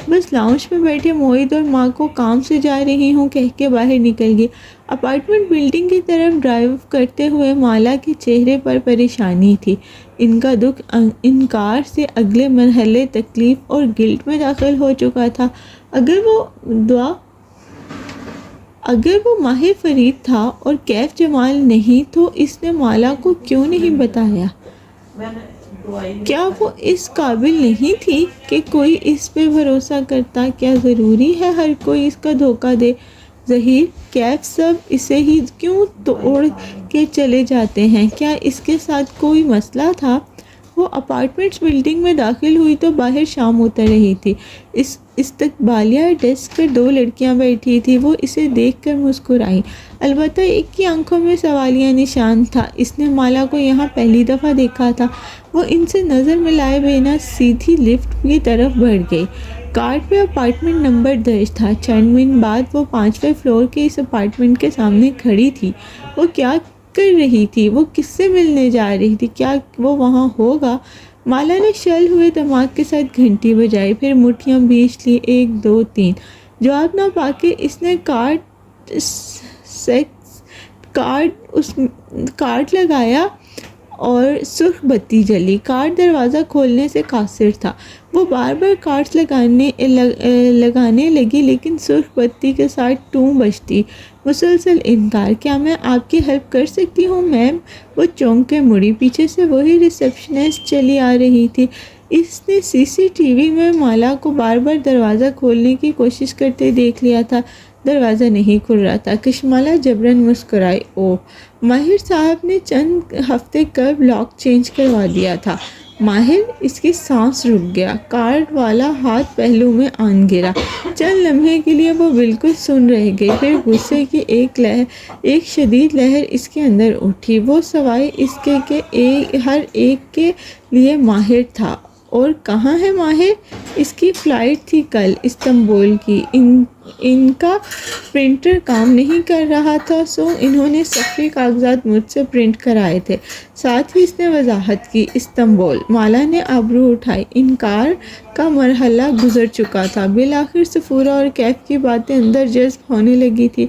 بس لاؤنج میں بیٹھے معید اور ماں کو کام سے جا رہی ہوں کہہ کے باہر نکل گئی۔ اپارٹمنٹ بلڈنگ کی طرف ڈرائیو کرتے ہوئے مالا کے چہرے پر پریشانی تھی۔ ان کا دکھ انکار سے اگلے مرحلے تکلیف اور گلٹ میں داخل ہو چکا تھا۔ اگر وہ ماہر فرید تھا اور کیف جمال نہیں تو اس نے مالا کو کیوں نہیں بتایا؟ کیا وہ اس قابل نہیں تھی کہ کوئی اس پہ بھروسہ کرتا؟ کیا ضروری ہے ہر کوئی اس کا دھوکہ دے؟ ظہیر، کیف سب اسے ہی کیوں توڑ کے چلے جاتے ہیں؟ کیا اس کے ساتھ کوئی مسئلہ تھا؟ وہ اپارٹمنٹس بلڈنگ میں داخل ہوئی تو باہر شام اتر رہی تھی۔ استقبالیہ ڈیسک پر 2 لڑکیاں بیٹھی تھیں۔ وہ اسے دیکھ کر مسکرائیں، البتہ ایک کی آنکھوں میں سوالیہ نشان تھا۔ اس نے مالا کو یہاں پہلی دفعہ دیکھا تھا۔ وہ ان سے نظر ملائے بنا سیدھی لفٹ کی طرف بڑھ گئی۔ کارڈ پہ اپارٹمنٹ نمبر درج تھا۔ چند منٹ بعد وہ 5ویں فلور کے اس اپارٹمنٹ کے سامنے کھڑی تھی۔ وہ کیا کر رہی تھی؟ وہ کس سے ملنے جا رہی تھی؟ کیا وہ وہاں ہوگا؟ مالا نے شل ہوئے دماغ کے ساتھ گھنٹی بجائی، پھر مٹھیاں بیچ لی، 1 2 3۔ جواب نہ پا کے اس نے کارڈ لگایا اور سرخ بتی جلی۔ کارڈ دروازہ کھولنے سے قاصر تھا۔ وہ بار بار کارڈز لگانے لگی لیکن سرخ بتی کے ساتھ ٹوں بجتی۔ مسلسل انکار۔ کیا میں آپ کی ہیلپ کر سکتی ہوں میم؟ وہ چونک کے مڑی۔ پیچھے سے وہی ریسیپشنسٹ چلی آ رہی تھی۔ اس نے CCTV میں مالا کو بار بار دروازہ کھولنے کی کوشش کرتے دیکھ لیا تھا۔ دروازہ نہیں کھل رہا تھا۔ کشمالہ جبراً مسکرائی۔ اوہ، ماہر صاحب نے چند ہفتے قبل لاک چینج کروا دیا تھا۔ ماہر؟ اس کی سانس رک گیا۔ کارڈ والا ہاتھ پہلو میں آن گرا۔ چند لمحے کے لیے وہ بالکل سن رہ گئی، پھر غصے کی ایک شدید لہر اس کے اندر اٹھی۔ وہ سوائے اس کے کہ ہر ایک کے لیے ماہر تھا۔ اور کہاں ہے ماہر؟ اس کی فلائٹ تھی کل استنبول کی۔ ان کا پرنٹر کام نہیں کر رہا تھا، سو انہوں نے سفری کاغذات مجھ سے پرنٹ کرائے تھے۔ ساتھ ہی اس نے وضاحت کی، استنبول۔ مالا نے ابرو اٹھائے۔ انکار کا مرحلہ گزر چکا تھا۔ بالآخر سفورہ اور کیف کی باتیں اندر جذب ہونے لگی تھی۔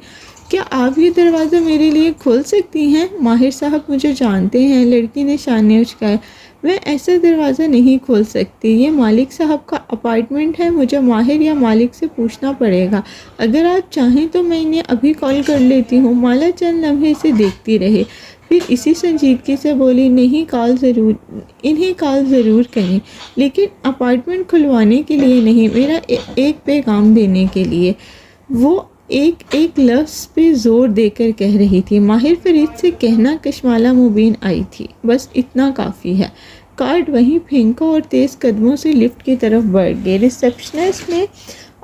کیا آپ یہ دروازہ میرے لیے کھول سکتی ہیں؟ ماہر صاحب مجھے جانتے ہیں، لڑکی نے شانے اچکائے۔ میں ایسا دروازہ نہیں کھول سکتی، یہ مالک صاحب کا اپارٹمنٹ ہے، مجھے ماہر یا مالک سے پوچھنا پڑے گا۔ اگر آپ چاہیں تو میں انہیں ابھی کال کر لیتی ہوں۔ مالا چند لمحے اسے دیکھتی رہی، پھر اسی سنجیدگی سے بولی، انہیں کال ضرور کریں، لیکن اپارٹمنٹ کھلوانے کے لیے نہیں، میرا ایک پیغام دینے کے لیے۔ وہ ایک لفظ پہ زور دے کر کہہ رہی تھی۔ ماہر فرید سے کہنا کشمالہ مبین آئی تھی، بس اتنا کافی ہے۔ کارڈ وہیں پھینکا اور تیز قدموں سے لفٹ کی طرف بڑھ گئی۔ ریسیپشنسٹ نے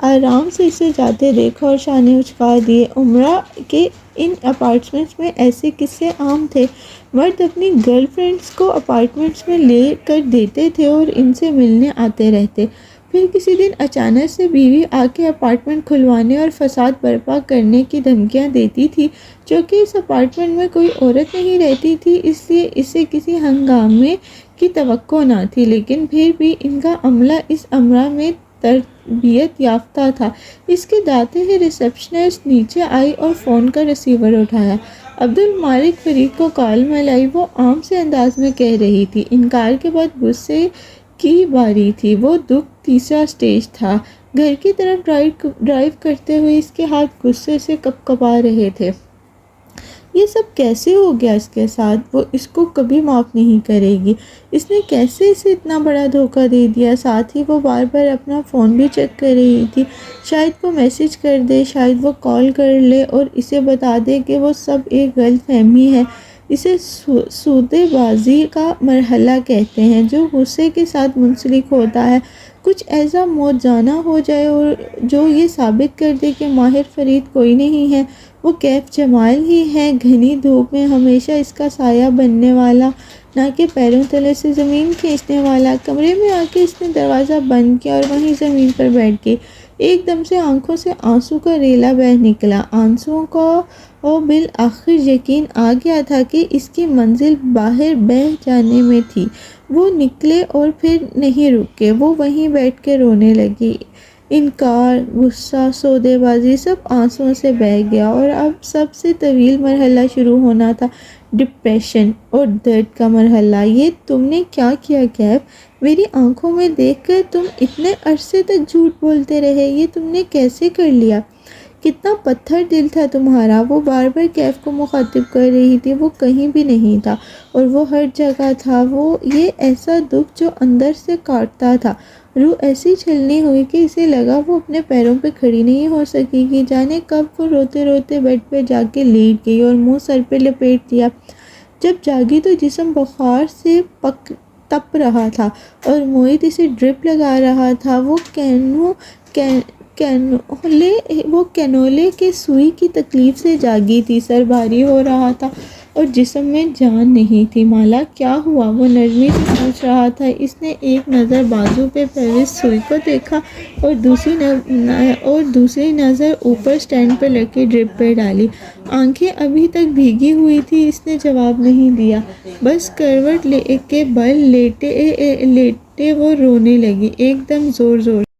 آرام سے اسے جاتے دیکھا اور شانے اچکا دیے۔ عمرہ کے ان اپارٹمنٹس میں ایسے قصے عام تھے۔ مرد اپنی گرل فرینڈز کو اپارٹمنٹس میں لے کر دیتے تھے اور ان سے ملنے آتے رہتے۔ پھر کسی دن اچانک سے بیوی آ کے اپارٹمنٹ کھلوانے اور فساد برپا کرنے کی دھمکیاں دیتی تھی۔ چونکہ اس اپارٹمنٹ میں کوئی عورت نہیں رہتی تھی، اس لیے اسے کسی ہنگامے کی توقع نہ تھی، لیکن پھر بھی ان کا عملہ اس امر میں تربیت یافتہ تھا۔ اس کے داتے ہی ریسیپشنسٹ نیچے آئی اور فون کا ریسیور اٹھایا۔ عبدالمالک فرید کو کال ملائی، وہ عام سے انداز میں کہہ رہی تھی۔ انکار کے بعد غصے کی باری تھی۔ وہ دکھ تیسرا سٹیج تھا۔ گھر کی طرف ڈرائیو کرتے ہوئے اس کے ہاتھ غصے سے کپکپا رہے تھے۔ یہ سب کیسے ہو گیا اس کے ساتھ؟ وہ اس کو کبھی معاف نہیں کرے گی۔ اس نے کیسے اسے اتنا بڑا دھوکہ دے دیا؟ ساتھ ہی وہ بار بار اپنا فون بھی چیک کر رہی تھی۔ شاید وہ میسج کر دے، شاید وہ کال کر لے اور اسے بتا دے کہ وہ سب ایک غلط فہمی ہے۔ اسے سودے بازی کا مرحلہ کہتے ہیں، جو غصے کے ساتھ منسلک ہوتا ہے۔ کچھ ایسا موجزانہ ہو جائے اور جو یہ ثابت کر دے کہ ماہر فرید کوئی نہیں ہے، وہ کیف جمال ہی ہے، گھنی دھوپ میں ہمیشہ اس کا سایہ بننے والا، نہ کہ پیروں تلے سے زمین کھینچنے والا۔ کمرے میں آ کے اس نے دروازہ بند کیا اور وہیں زمین پر بیٹھ گئی۔ ایک دم سے آنکھوں سے آنسو کا ریلا بہہ نکلا۔ آنسوؤں کو بالآخر یقین آ گیا تھا کہ اس کی منزل باہر بہہ جانے میں تھی۔ وہ نکلے اور پھر نہیں رکے، وہ وہیں بیٹھ کے رونے لگی۔ انکار، غصہ، سودے بازی سب آنسوؤں سے بہہ گیا اور اب سب سے طویل مرحلہ شروع ہونا تھا، ڈپریشن اور درد کا مرحلہ۔ یہ تم نے کیا کیا کیف؟ میری آنکھوں میں دیکھ کر تم اتنے عرصے تک جھوٹ بولتے رہے، یہ تم نے کیسے کر لیا؟ کتنا پتھر دل تھا تمہارا۔ وہ بار بار کیف کو مخاطب کر رہی تھی۔ وہ کہیں بھی نہیں تھا اور وہ ہر جگہ تھا۔ یہ ایسا دکھ جو اندر سے کاٹتا تھا۔ روح ایسی چھلنی ہوئی کہ اسے لگا وہ اپنے پیروں پہ کھڑی نہیں ہو سکے گی۔ جانے کب وہ روتے روتے بیڈ پہ جا کے لیٹ گئی اور منہ سر پہ لپیٹ دیا۔ جب جاگی تو جسم بخار سے تپ رہا تھا اور موہت اسے ڈرپ لگا رہا تھا۔ وہ کینولے کے سوئی کی تکلیف سے جاگی تھی، سر بھاری ہو رہا تھا اور جسم میں جان نہیں تھی۔ مالا کیا ہوا؟ وہ نرمی سے پوچھ رہا تھا۔ اس نے ایک نظر بازو پہ پیوست سوئی کو دیکھا اور دوسری نظر اوپر سٹینڈ پہ لگی ڈرپ پہ ڈالی۔ آنکھیں ابھی تک بھیگی ہوئی تھی۔ اس نے جواب نہیں دیا، بس کروٹ کے بل لیٹے وہ رونے لگی، ایک دم زور زور